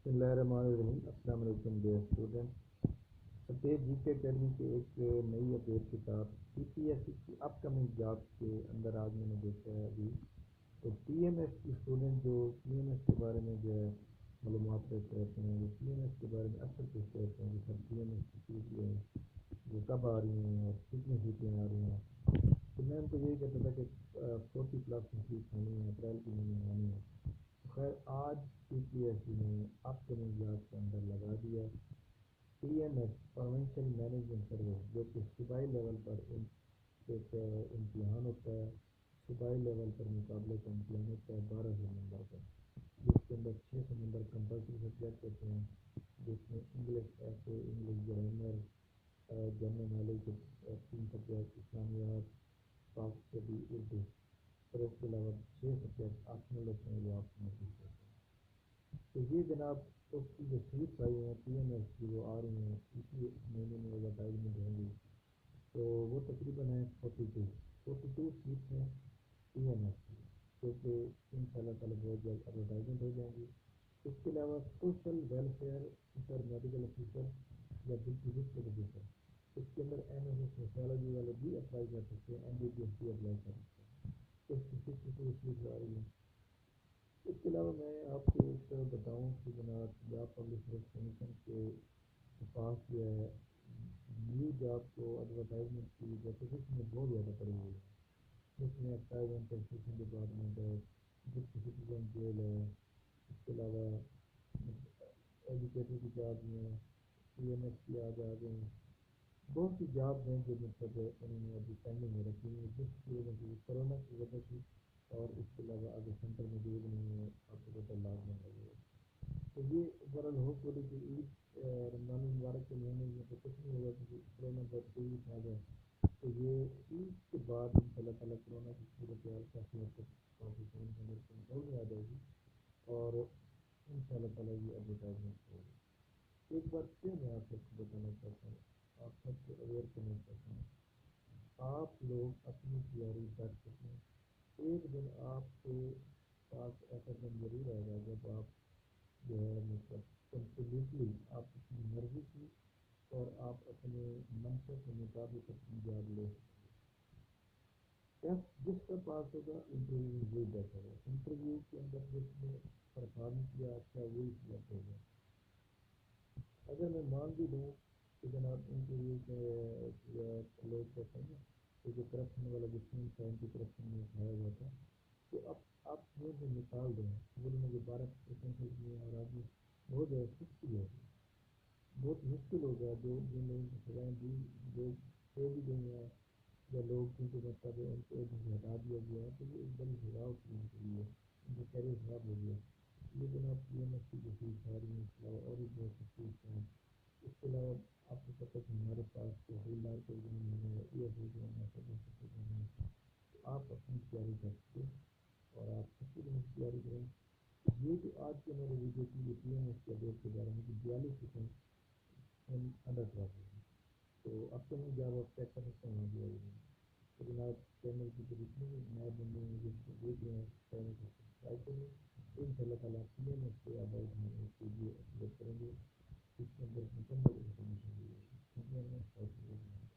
بسم اللہ الرحمن الرحیم، السلام علیکم ڈیئر اسٹوڈنٹ۔ ستیج جی کے اکیڈمی کے ایک نئی اپڈیٹ کے ساتھ پی پی ایس سی کی اپ کمنگ جابس کے اندر آج میں نے دیکھا ہے ابھی تو پی ایم ایس کی اسٹوڈنٹ جو پی ایم ایس کے بارے میں جو ہے معلومات دیتے رہتے ہیں، وہ پی ایم ایس کے بارے میں اکثر پوچھتے رہتے ہیں کہ سر پی ایم ایس کی فیس جو ہے وہ کب آ رہی ہیں اور کتنی سیٹیں آ رہی ہیں۔ تو میں ان کو یہی کہتا تھا کہ 40+ میں سیٹ ہونی ہے، اپریل کی مہینے میں آنی ہے۔ خیر آج پی پی ایس سی نے اپ کمنگ جاب کے اندر لگا دیا P M S provincial management service, جو کہ صوبائی لیول پر ایک امتحان ہوتا ہے۔ صوبائی لیول پر مقابلے کا امتحان ہوتا ہے 1200 نمبر کا، جس کے اندر 600 نمبر کمپلسری سبجیکٹ ہوتے ہیں، جس میں انگلش ایسے، انگلش گرامر، جنرل نالج کے 3 سبجیکٹ، اسلامیات، پاک اسٹڈی، اردو، اور اس کے علاوہ 6 سبجیکٹ آپشنل ہوتے ہیں جو آپ کو محسوس کرتے ہیں۔ تو یہ جناب اس کی جو سیٹس آئی ہیں پی ایم ایس کی وہ آ رہی ہیں اسی مہینے میں ایڈورٹائزمنٹ ہوں گی، تو وہ تقریباً ہے 42 سیٹس ہیں پی ایم ایس کی، جو کہ ان شاء اللہ تعالیٰ بہت جلد ایڈورٹائزمنٹ ہو جائیں گی۔ اس کے علاوہ social welfare inter medical officer یا ڈپٹی آفیسر، اس کے اندر ایم ایس سی سوشیالوجی والے بھی اپلائی کر سکتے ہیں، ایم بی بی ایس بھی اپلائی کر سکتے ہیں۔ اس کی 62 سیٹس آ رہی ہیں۔ اس کے علاوہ میں آپ کو ایک بتاؤں کہ جناب پنجاب پبلک سروس کمیشن کے پاس جو ہے نیو جاب کو ایڈورٹائزمنٹ کی ریپوزیشن میں بہت زیادہ پڑی ہوئی ہے، جس میں ایکسائز اینڈ ٹیکسیشن ڈپارٹمنٹ ہے، ڈپٹی سٹیزن جیل ہے، اس کے علاوہ ایجوکیٹر کی جاب میں پی ایم ایس کی آج آ گئے ہیں، بہت سی جاب ہیں جو مطلب انہوں نے ابھی پینڈنگ میں رکھی ہیں، جس کی وجہ سے کورونا کی وجہ سے، اور اس کے علاوہ اگر سینٹر میں موجود نہیں ہے آپ کو پتہ لاک ڈاؤن لگے گا۔ تو یہ اوورآل ہوپ فلی کہ عید رمضان المبارک کے مہینے میں تو کچھ نہیں ہوگا کیونکہ کورونا بہت تیزی سے آ جائے، تو یہ عید کے بعد ان شاء اللہ تعالیٰ کورونا کی صورت حال کافی حد تک پاکستان کے اندر کنٹرول میں آ جائے گی، اور ان شاء اللہ تعالیٰ یہ ایڈورٹائزمنٹ ہوگی۔ ایک بار پھر میں آپ سب کو بتانا چاہتا ہوں، آپ سب کو اویئر کرنا چاہتا ہوں، آپ لوگ اپنی تیاری کر سکیں۔ ایک دن آپ کے پاس ایسا دن ضرور آئے گا جب آپ جو ہے مطلب کمپلیٹلی آپ اپنی مرضی کی اور آپ اپنے منشا کے مطابق اپنی جاب لے سکیں گے۔ ٹیسٹ جس کا پاس ہوگا انٹرویو میں وہی بیٹھا ہوگا، انٹرویو کے اندر جس نے پرفارم کیا اچھا وہی سلیکٹ ہوگا۔ اگر میں مان بھی دوں کہ جناب انٹرویو کے لوگ کہتے ہیں نا کہ جو کرپشن والا جو سین تھا اینٹی کرپشن میں اٹھایا ہوا تھا، تو اب آپ چھوڑ کے نکال دیں، وہ میں جو 12% میں اور آدمی ہو جائے 60 ہے، بہت مشکل ہو گیا، جو جن لوگوں کو سزائیں دی جو دے دی گئی ہیں، یا لوگ جن کو مطلب ان کو ہٹا دیا گیا ہے، تو یہ ایک بڑی ہزا ہوتی ہے ان کے لیے، ان کا کیریئر خراب ہو گیا۔ یہ جناب پی ایم ایس کی جو فیس آ رہی ہے، اس کے علاوہ اور بھی بہت سی فیس ہیں۔ اس کے علاوہ آپ کو پتہ کہ ہمارے پاس تحصیلدار کے ایگزام ہے، ای ایس ایگزام ہے، سب ایگزام ہے، آپ اپنی تیاری کر سکتے اور آپ اچھی طرح سے تیاری کریں۔ یہ جو آج کے میرے ویڈیو کی یہ پی ایم ایس کے اپڈیٹ کے بارے میں کہ 42% انڈر ٹریفک ہے، تو اب تو میں جب آپ چیک کر سکتے ہیں وہاں بھی تو جناب چینل کی جو جتنے بھی نئے بندے ہیں جس کو دیکھ رہے ہیں چینل کو سبسکرائب کریں، ان شاء اللہ تعالیٰ پی ایم ایس کے اباؤٹ میں ایک ویڈیو اپلوڈ کریں گے، اس کے اندر مکمل انفارمیشن دی جائے گی۔